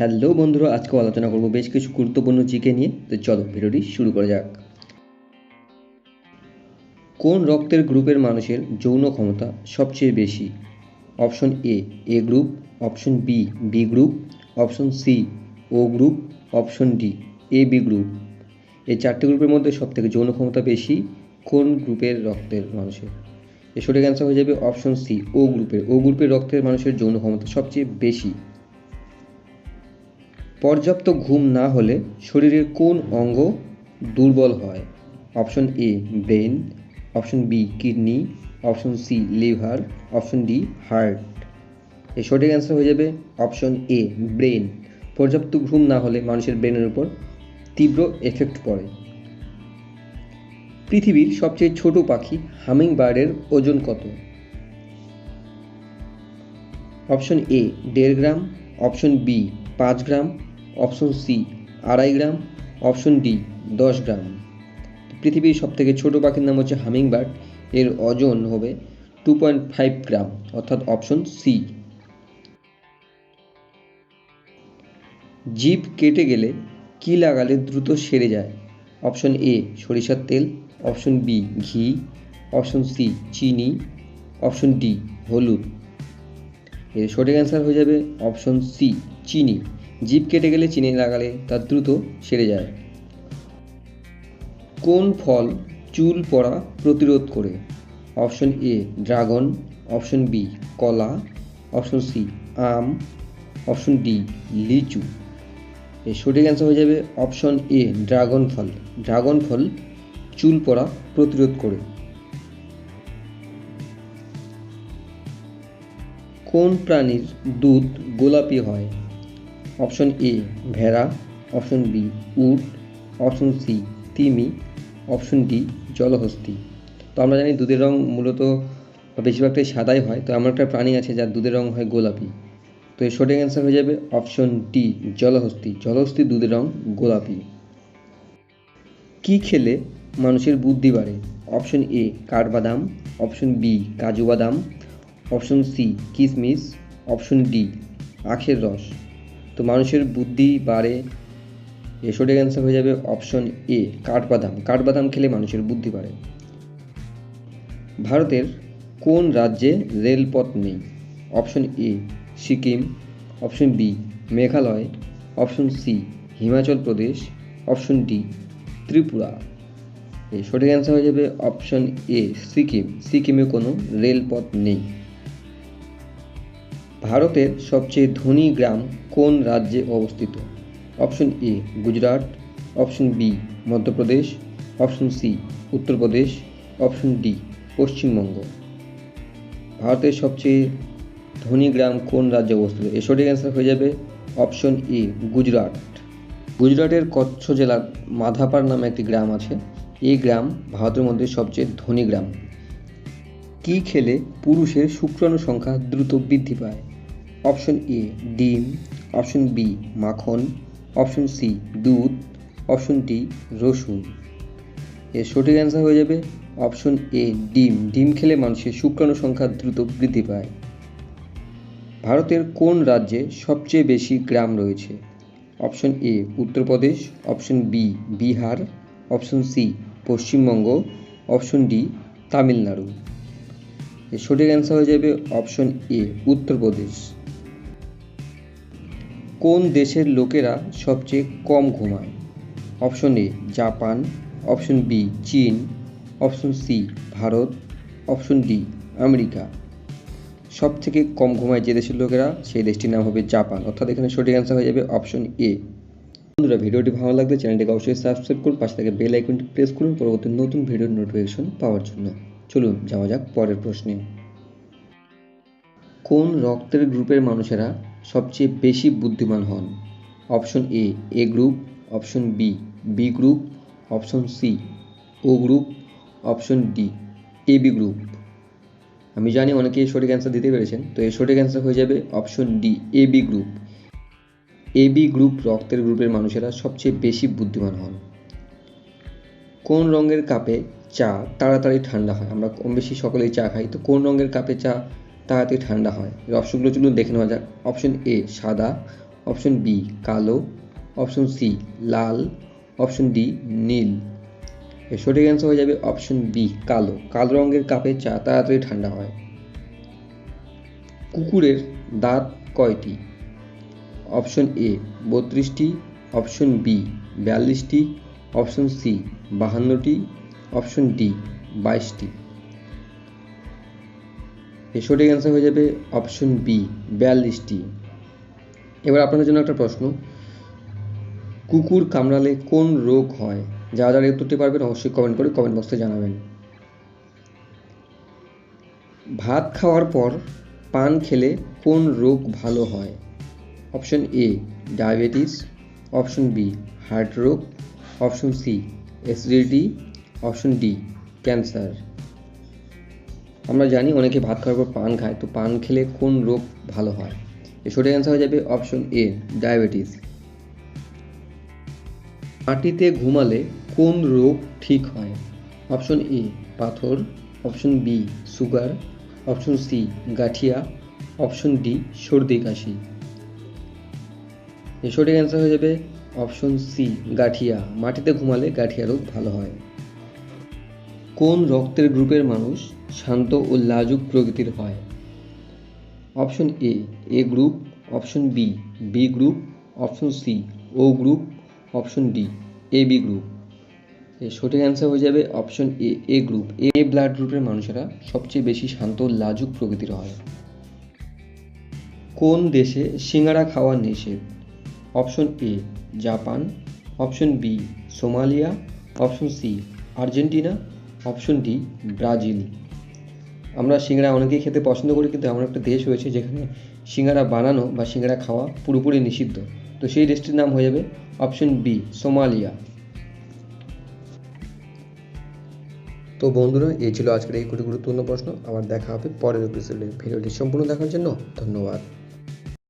Hello বন্ধুরা, আজকে আলোচনা করব বেশ কিছু গুরুত্বপূর্ণ জিকে নিয়ে। তো চলো ভিডিওটি শুরু করা যাক। কোন রক্তের গ্রুপের মানুষের যৌন ক্ষমতা সবচেয়ে বেশি? Option A group, option B group, option C O group, option D B group. এই চারটি গ্রুপের মধ্যে সবথেকে যৌন ক্ষমতা বেশি কোন গ্রুপের রক্তের মানুষের? এর সঠিক অ্যান্সার হয়ে যাবে অপশন সি ও গ্রুপের রক্তের মানুষের যৌন ক্ষমতা সবচেয়ে বেশি। পর্যাপ্ত ঘুম না হলে শরীরের কোন অঙ্গ দুর্বল হয়? Option A brain, option B kidney, option C liver, option D heart. এর সঠিক অ্যান্সার হয়ে যাবে অপশন এ ব্রেন। পর্যাপ্ত ঘুম না হলে মানুষের ব্রেনের উপর তীব্র এফেক্ট পড়ে। পৃথিবীর সবচেয়ে ছোট পাখি হামিং বার্ডের ওজন কত? Option A 1.5 gram, option B 5 gram, option C 2.5 gram, option D 10 gram. পৃথিবীর সবথেকে ছোট পাখির নাম হচ্ছে হামিং বার্ড। এর ওজন হবে 2.5 গ্রাম, অর্থাৎ অপশন সি। জিভ কেটে গেলে কি লাগালে দ্রুত সেরে যায়? অপশন এ সরিষার তেল, অপশন বি ঘি, অপশন সি চিনি, অপশন ডি হলুদ। এর সঠিক অ্যান্সার হয়ে যাবে অপশন সি চিনি। জিভ কেটে গেলে চিনি লাগালে তা দ্রুত সেরে যায়। কোন ফল চুল পড়া প্রতিরোধ করে? Option A dragon, option B কলা, অপশন সি আম, অপশন ডি লিচু। এর সঠিক অ্যান্সার হয়ে যাবে অপশন এ ড্রাগন ফল। ড্রাগন ফল চুল পড়া প্রতিরোধ করে। কোন প্রাণীর দুধ গোলাপি হয়? অপশন এ ভেড়া, অপশন বি উট, অপশন সি তিমি, অপশন ডি জলহস্তী। তো আমরা জানি দুধের রং মূলত বেশিরভাগটাই সাদাই হয়, তো আমার একটা প্রাণী আছে যার দুধের রং হয় গোলাপি। তো এর সঠিক অ্যান্সার হয়ে যাবে অপশন ডি জলহস্তী। জলহস্তির দুধের রং গোলাপি। কি খেলে মানুষের বুদ্ধি বাড়ে? অপশন এ কাঠবাদাম, অপশন বি কাজু বাদাম, অপশন সি কিশমিশ, অপশন ডি আখের রস। তো মানুষের বুদ্ধি বাড়ে, এর সঠিক অ্যান্সার হয়ে যাবে অপশন এ কাঠবাদাম। কাঠবাদাম খেলে মানুষের বুদ্ধি বাড়ে। ভারতের কোন রাজ্যে রেলপথ নেই? Option A Sikkim, option B Meghalaya, option C Himachal Pradesh, option D Tripura. এই সঠিক অ্যান্সার হয়ে যাবে অপশন এ সিকিম। সিকিমে কোনো রেলপথ নেই। ভারতের সবচেয়ে ধনী গ্রাম কোন রাজ্যে অবস্থিত? Option A Gujarat, option B Madhya Pradesh, option C Uttar Pradesh, option D Paschimbanga. ভারতের সবচেয়ে ধনী গ্রাম কোন রাজ্যে অবস্থিত? এর সঠিক অ্যান্সার হয়ে যাবে অপশন এ গুজরাট। গুজরাটের কচ্ছ জেলার মাধাপার নামে একটি গ্রাম আছে। এই গ্রাম ভারতের মধ্যে সবচেয়ে ধনী গ্রাম। কি খেলে পুরুষের শুক্রাণু সংখ্যা দ্রুত বৃদ্ধি পায়? অপশন এ ডিম, অপশন বি মাখন, অপশন সি দুধ, অপশন ডি রসুন। এর সঠিক অ্যান্সার হয়ে যাবে অপশন এ ডিম। ডিম খেলে মানুষের শুক্রাণু সংখ্যা দ্রুত বৃদ্ধি পায়। ভারতের কোন রাজ্যে সবচেয়ে বেশি গ্রাম রয়েছে? Option A Uttar Pradesh, option B Bihar, option C Paschimbanga, option D Tamil Nadu. এর সঠিক অ্যান্সার হয়ে যাবে অপশন এ উত্তরপ্রদেশ। কোন দেশের লোকেরা সবচেয়ে কম ঘুমায়? Option A Japan, option B চীন, option C Bharat, option D America. সব থেকে কম ঘুমায় যে দেশের লোকেরা, সেই দেশটির নাম হবে জাপান, অর্থাৎ এখানে সঠিক অ্যান্সার হয়ে যাবে অপশন এ। বন্ধুরা, ভিডিওটি ভালো লাগলে চ্যানেলটিকে অবশ্যই সাবস্ক্রাইব করুন, পাশে থেকে বেল আইকনটি প্রেস করুন পরবর্তী নতুন ভিডিওর নোটিফিকেশন পাওয়ার জন্য। চলুন যাওয়া যাক পরের প্রশ্নে। কোন রক্তের গ্রুপের মানুষেরা সবচেয়ে বেশি বুদ্ধিমান হন? Option A group, option B group, option C O group, option D B group. আমি জানি অনেকেই সঠিক অ্যান্সার দিতে পেরেছেন, তো এর সঠিক অ্যান্সার হয়ে যাবে option D B group. B group রক্তের গ্রুপের মানুষেরা সবচেয়ে বেশি বুদ্ধিমান হন। কোন রঙের কাপে চা তাড়াতাড়ি ঠান্ডা হয়? আমরা কম বেশি সকলেই চা খাই, তো কোন রঙের কাপে চা তাড়াতাড়ি ঠান্ডা হয়? এর অপশনগুলো চলুন দেখে নেওয়া যাক। অপশন এ সাদা, অপশন বি কালো, অপশন সি লাল, অপশন ডি নীল। এর সঠিক অ্যান্সার হয়ে যাবে অপশন বি কালো। কালো রঙের কাপে চা তাড়াতাড়ি ঠান্ডা হয়। কুকুরের দাঁত কয়টি? অপশন এ 32টি, অপশন বি 42টি, অপশন সি 52টি, অপশন ডি 22টি। এর সঠিক অ্যান্সার হয়ে যাবে অপশন বি 42টি। এবার আপনাদের জন্য একটা প্রশ্ন, কুকুর কামড়ালে কোন রোগ হয়? যারা যারা উত্তরটি পারবেন অবশ্যই কমেন্ট করে কমেন্ট বক্সে জানাবেন। ভাত খাওয়ার পর পান খেলে কোন রোগ ভালো হয়? Option A diabetes, option B heart রোগ, option C acidity, option D cancer. আমরা জানি অনেকে ভাত খাওয়ার পর পান খায়, তো পান খেলে কোন রোগ ভালো হয়? এর সঠিক অ্যান্সার হয়ে যাবে অপশন এ ডায়াবেটিস। মাটিতে ঘুমালে কোন রোগ ঠিক হয়? অপশন এ পাথর, option B sugar, option C গাঠিয়া, অপশন ডি সর্দি কাশি। এর সঠিক অ্যান্সার হয়ে যাবে অপশন সি গাঠিয়া। মাটিতে ঘুমালে গাঠিয়া রোগ ভালো হয়। কোন রক্তের গ্রুপের মানুষ শান্ত ও লাজুক প্রকৃতির হয়? Option A group, option B B group, option C O group, option D A B group. এর সঠিক অ্যান্সার হয়ে যাবে option A group. A blood গ্রুপের মানুষেরা সবচেয়ে বেশি শান্ত ও লাজুক প্রকৃতির হয়। কোন দেশে সিঙ্গারা খাওয়া নিষেধ? Option A Japan, option B Somalia, option C Argentina, option D Brazil. আমরা সিঙ্গারা অনেকেই খেতে পছন্দ করি, কিন্তু এমন একটা দেশ রয়েছে যেখানে সিঙ্গারা বানানো বা সিঙ্গারা খাওয়া পুরোপুরি নিষিদ্ধ। তো সেই দেশটির নাম হয়ে যাবে অপশন বি সোমালিয়া। তো বন্ধুরা, এই ছিল আজকের এই গুরুত্বপূর্ণ প্রশ্ন। আবার দেখা হবে পরের এপিসোডে। ভিডিওটি সম্পূর্ণ দেখার জন্য ধন্যবাদ।